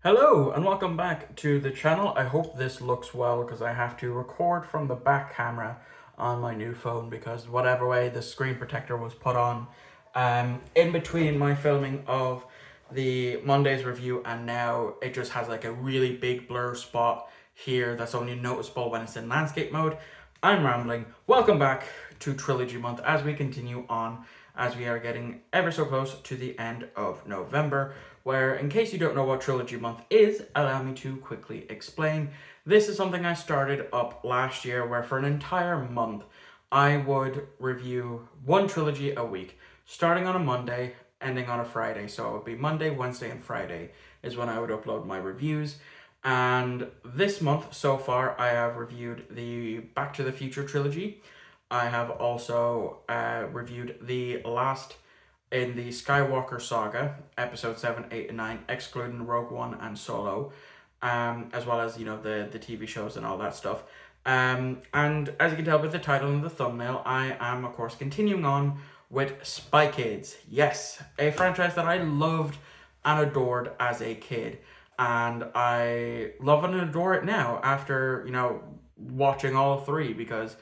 Hello and welcome back to the channel. I hope this looks well because I have to record from the back camera on my new phone because whatever way the screen protector was put on in between my filming of the Monday's review and now it just has like a really big blur spot here that's only noticeable when it's in landscape mode. I'm rambling. Welcome back to Trilogy Month as we continue on as we are getting ever so close to the end of November, where, in case you don't know what Trilogy Month is, allow me to quickly explain. This is something I started up last year, where for an entire month, I would review one trilogy a week, starting on a Monday, ending on a Friday. So it would be Monday, Wednesday, and Friday is when I would upload my reviews. And this month, so far, I have reviewed the Back to the Future trilogy. I have also reviewed the last in the Skywalker saga, episode 7, 8, and 9, excluding Rogue One and Solo, as well as, the TV shows and all that stuff. And as you can tell with the title and the thumbnail, I am, of course, continuing on with Spy Kids. Yes, a franchise that I loved and adored as a kid. And I love and adore it now after, watching all three because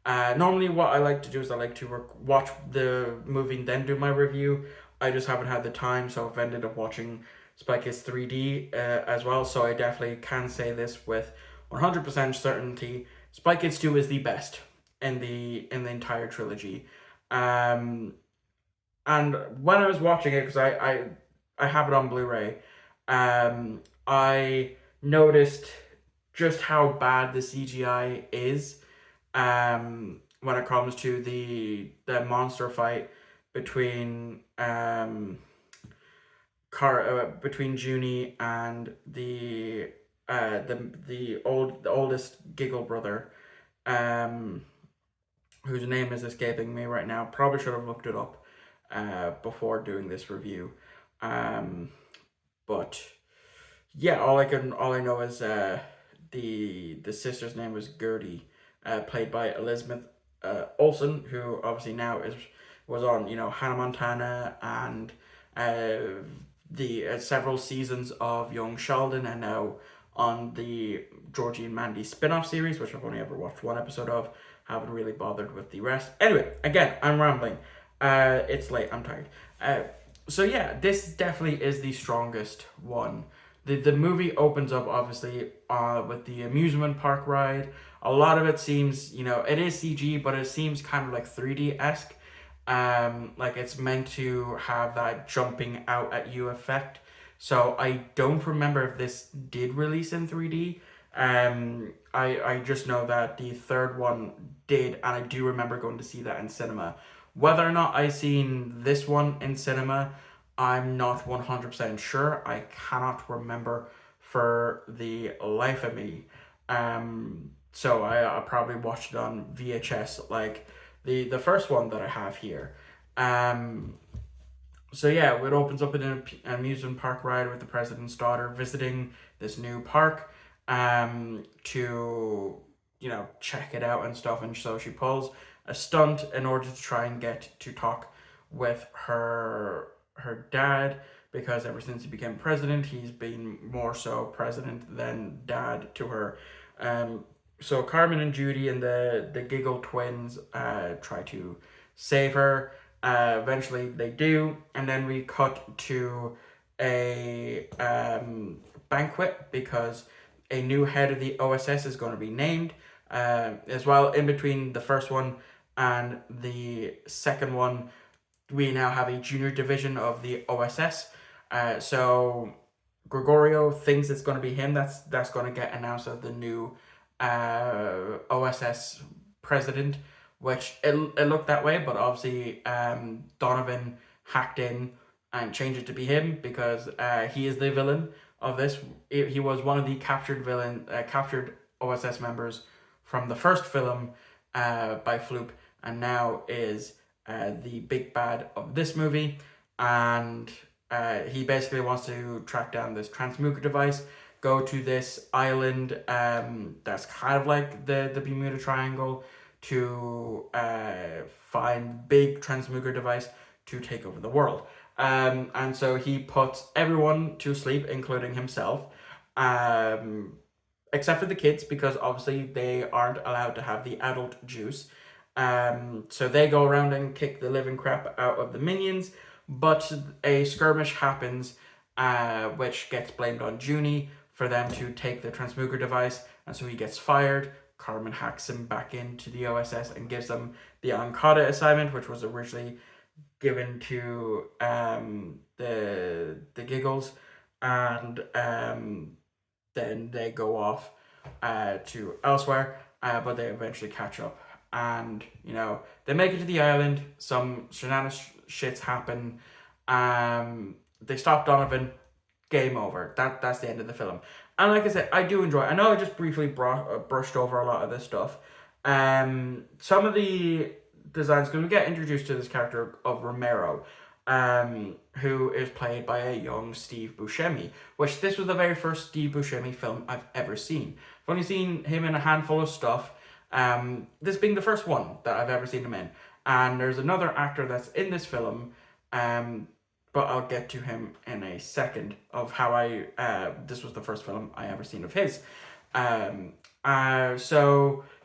normally what I like to do is I like to watch the movie and then do my review. I just haven't had the time, so I've ended up watching Spy Kids 3D as well. So I definitely can say this with 100% certainty. Spy Kids 2 is the best in the entire trilogy. Um, and when I was watching it, because I have it on Blu-ray, I noticed just how bad the CGI is when it comes to the monster fight between between Junie and the oldest Giggle brother, um whose name is escaping me right now. Probably should have looked it up before doing this review. Um but yeah, all I know is the sister's name was Gertie, played by Elizabeth Olsen, who obviously now was on Hannah Montana and the several seasons of Young Sheldon, and now on the Georgie and Mandy spin-off series, which I've only ever watched one episode of. Haven't really bothered with the rest. Anyway, again, I'm rambling. It's late. I'm tired. So yeah, this definitely is the strongest one. The movie opens up obviously with the amusement park ride. A lot of it seems, it is CG, but it seems kind of like 3D esque. Like it's meant to have that jumping out at you effect. So I don't remember if this did release in 3D. I just know that the third one did, and I do remember going to see that in cinema. Whether or not I seen this one in cinema, I'm not 100% sure. I cannot remember for the life of me. So I probably watched it on VHS, like the first one that I have here. Um, so yeah, it opens up in an amusement park ride with the president's daughter visiting this new park to check it out and stuff, and so she pulls a stunt in order to try and get to talk with her dad, because ever since he became president he's been more so president than dad to her. So Carmen and Judy and the Giggle twins try to save her. Eventually they do, and then we cut to a banquet because a new head of the OSS is going to be named. As well, in between the first one and the second one, we now have a junior division of the OSS. So Gregorio thinks it's going to be him that's going to get announced as the new OSS president, which it looked that way, but obviously Donovan hacked in and changed it to be him because he is the villain of this. He was one of the captured OSS members from the first film by Floop, and now is the big bad of this movie. And he basically wants to track down this transmuter device, go to this island that's kind of like the Bermuda Triangle to find big transmuter device to take over the world. And so he puts everyone to sleep, including himself, except for the kids, because obviously they aren't allowed to have the adult juice. So they go around and kick the living crap out of the minions, but a skirmish happens, which gets blamed on Junie for them to take the transmuger device, and so he gets fired. Carmen hacks him back into the OSS and gives them the Ankata assignment, which was originally given to the Giggles, and then they go off to elsewhere, but they eventually catch up, and you know they make it to the island. Some shenanigans shits happen. They stop Donovan. Game over. That's the end of the film. And like I said, I do enjoy it. I know I just briefly brushed over a lot of this stuff. Some of the designs, because we get introduced to this character of Romero, who is played by a young Steve Buscemi, which this was the very first Steve Buscemi film I've ever seen. I've only seen him in a handful of stuff, this being the first one that I've ever seen him in. And there's another actor that's in this film, but I'll get to him in a second of how this was the first film I ever seen of his. So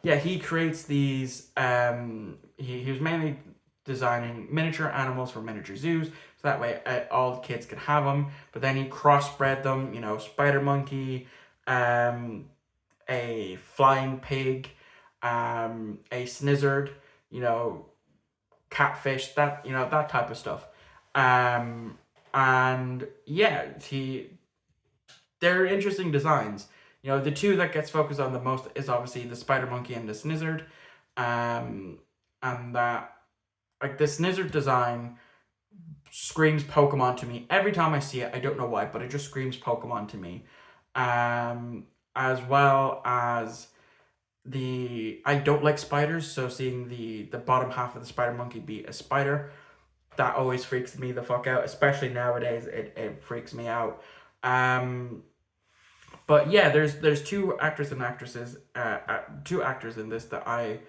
yeah, he creates these, he was mainly designing miniature animals for miniature zoos, so that way all the kids could have them, but then he crossbred them, you know, spider monkey, a flying pig, a snizzard, you know, catfish, that, you know, that type of stuff. And yeah, they're interesting designs. You know, the two that gets focused on the most is obviously the spider monkey and the snizzard. And that, like, the snizzard design screams Pokemon to me every time I see it. I don't know why, but it just screams Pokemon to me. As well as I don't like spiders, so seeing the bottom half of the spider monkey be a spider, that always freaks me the fuck out, especially nowadays. It freaks me out. But yeah, there's two actors and actresses, two actors in this that I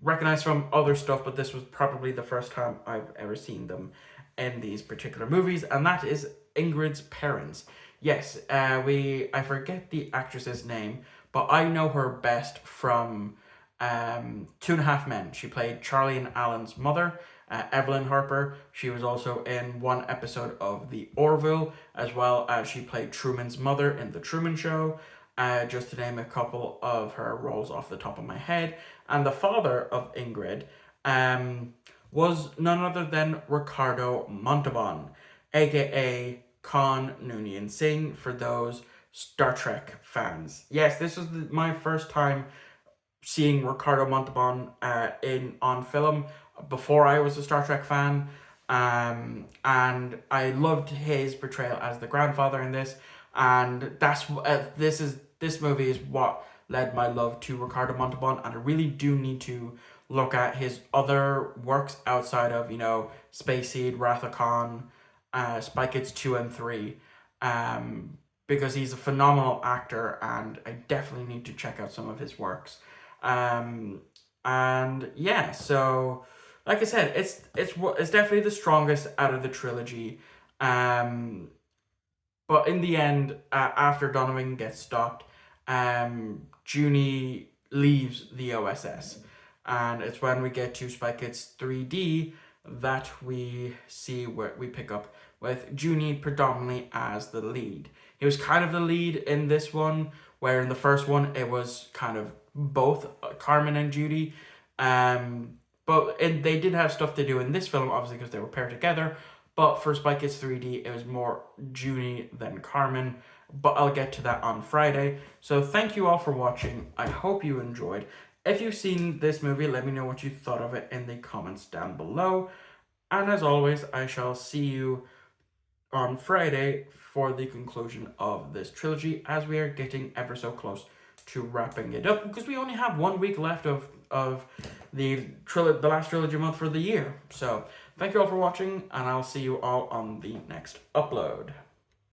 recognize from other stuff, but this was probably the first time I've ever seen them in these particular movies, and that is Ingrid's parents. Yes, I forget the actress's name, but I know her best from 2.5 Men. She played Charlie and Alan's mother, Evelyn Harper. She was also in one episode of The Orville, as well as she played Truman's mother in The Truman Show, just to name a couple of her roles off the top of my head. And the father of Ingrid was none other than Ricardo Montalban, aka Khan Noonien Singh, for those Star Trek fans. Yes, this was my first time seeing Ricardo Montalban on film before I was a Star Trek fan, and I loved his portrayal as the grandfather in this, and that's this movie is what led my love to Ricardo Montalban, and I really do need to look at his other works outside of, you know, Space Seed, Wrath of Khan, Spy Kids 2 and 3, because he's a phenomenal actor, and I definitely need to check out some of his works. And yeah, so like I said, it's definitely the strongest out of the trilogy. But in the end, after Donovan gets stopped, Junie leaves the OSS, and it's when we get to Spy Kids 3D that we see where we pick up with Junie predominantly as the lead. He was kind of the lead in this one, where in the first one it was kind of both Carmen and Judy. But they did have stuff to do in this film, obviously, because they were paired together. But for Spy Kids 3D, it was more Junie than Carmen. But I'll get to that on Friday. So thank you all for watching. I hope you enjoyed. If you've seen this movie, let me know what you thought of it in the comments down below. And as always, I shall see you on Friday for the conclusion of this trilogy, as we are getting ever so close to wrapping it up, because we only have 1 week left of the last trilogy month for the year. So thank you all for watching, and I'll see you all on the next upload.